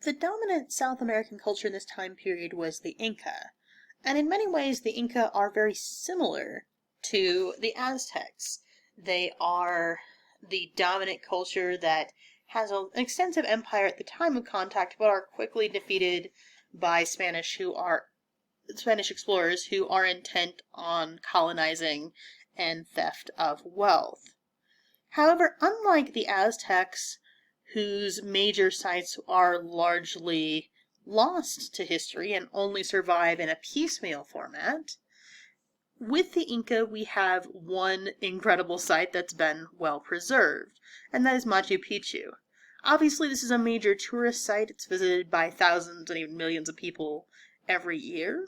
The dominant South American culture in this time period was the Inca, and in many ways the Inca are very similar to the Aztecs. They are the dominant culture that has an extensive empire at the time of contact, but are quickly defeated by Spanish explorers who are intent on colonizing and theft of wealth. However, unlike the Aztecs, whose major sites are largely lost to history and only survive in a piecemeal format, with the Inca we have one incredible site that's been well preserved, and that is Machu Picchu. Obviously, this is a major tourist site. It's visited by thousands and even millions of people every year.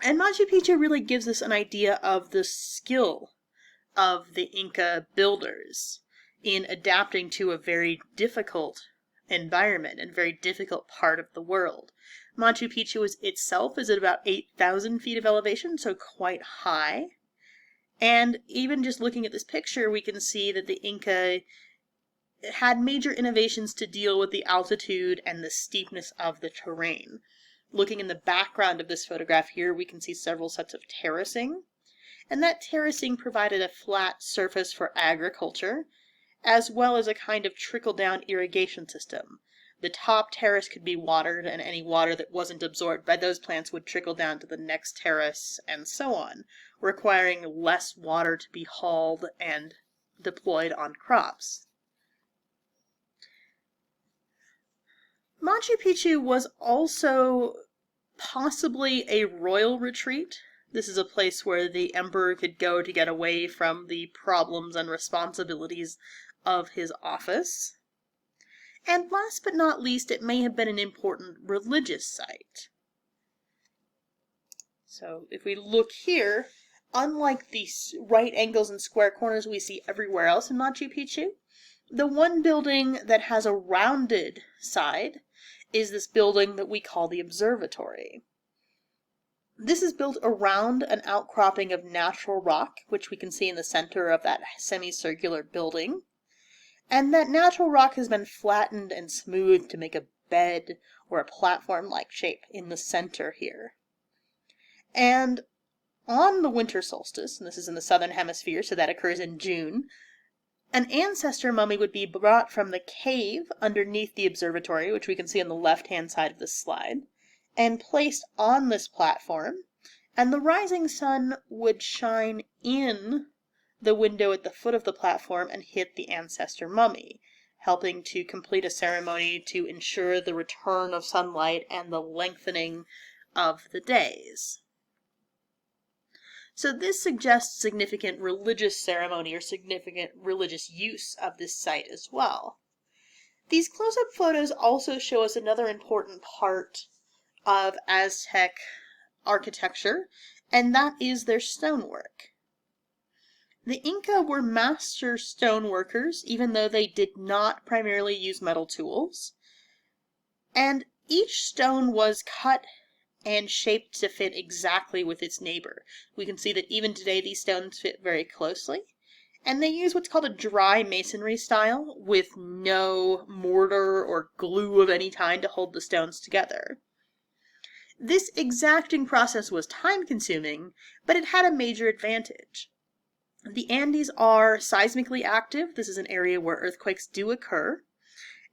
And Machu Picchu really gives us an idea of the skill of the Inca builders in adapting to a very difficult environment and very difficult part of the world. Machu Picchu itself is at about 8,000 feet of elevation, so quite high. And even just looking at this picture, we can see that the Inca had major innovations to deal with the altitude and the steepness of the terrain. Looking in the background of this photograph here, we can see several sets of terracing. And that terracing provided a flat surface for agriculture, as well as a kind of trickle-down irrigation system. The top terrace could be watered, and any water that wasn't absorbed by those plants would trickle down to the next terrace, and so on, requiring less water to be hauled and deployed on crops. Machu Picchu was also possibly a royal retreat. This is a place where the emperor could go to get away from the problems and responsibilities of his office. And last but not least, it may have been an important religious site. So if we look here, unlike the right angles and square corners we see everywhere else in Machu Picchu, the one building that has a rounded side is this building that we call the observatory. This is built around an outcropping of natural rock, which we can see in the center of that semicircular building. And that natural rock has been flattened and smoothed to make a bed or a platform-like shape in the center here. And on the winter solstice, and this is in the southern hemisphere, so that occurs in June, an ancestor mummy would be brought from the cave underneath the observatory, which we can see on the left-hand side of this slide, and placed on this platform, and the rising sun would shine in the window at the foot of the platform and hit the ancestor mummy, helping to complete a ceremony to ensure the return of sunlight and the lengthening of the days. So this suggests significant religious ceremony or significant religious use of this site as well. These close-up photos also show us another important part of Aztec architecture, and that is their stonework. The Inca were master stoneworkers, even though they did not primarily use metal tools, and each stone was cut and shaped to fit exactly with its neighbor. We can see that even today these stones fit very closely, and they use what's called a dry masonry style with no mortar or glue of any kind to hold the stones together. This exacting process was time-consuming, but it had a major advantage. The Andes are seismically active. This is an area where earthquakes do occur.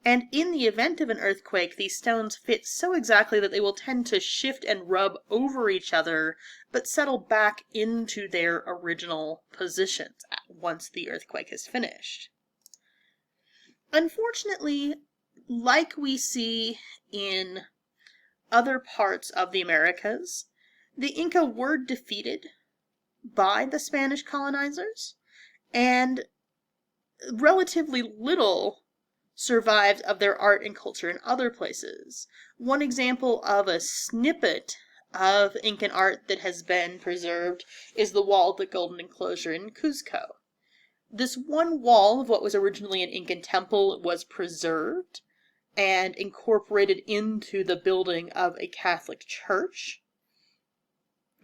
And in the event of an earthquake, these stones fit so exactly that they will tend to shift and rub over each other, but settle back into their original positions once the earthquake is finished. Unfortunately, like we see in other parts of the Americas, the Inca were defeated by the Spanish colonizers, and relatively little survives of their art and culture in other places. One example of a snippet of Incan art that has been preserved is the wall of the Golden Enclosure in Cuzco. This one wall of what was originally an Incan temple was preserved and incorporated into the building of a Catholic church.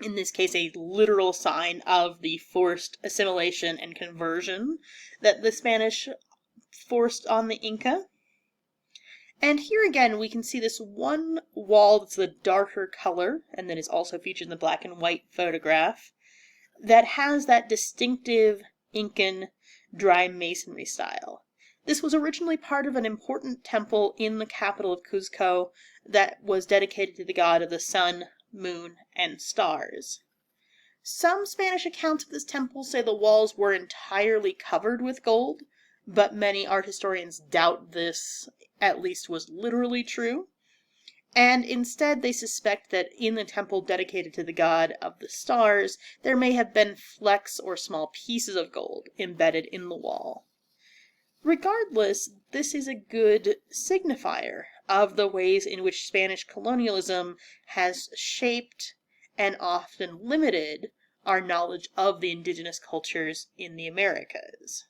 In this case, a literal sign of the forced assimilation and conversion that the Spanish forced on the Inca. And here again, we can see this one wall that's the darker color, and that is also featured in the black and white photograph, that has that distinctive Incan dry masonry style. This was originally part of an important temple in the capital of Cuzco that was dedicated to the god of the sun, moon, and stars. Some Spanish accounts of this temple say the walls were entirely covered with gold, but many art historians doubt this at least was literally true. And instead they suspect that in the temple dedicated to the god of the stars, there may have been flecks or small pieces of gold embedded in the wall. Regardless, this is a good signifier of the ways in which Spanish colonialism has shaped and often limited our knowledge of the indigenous cultures in the Americas.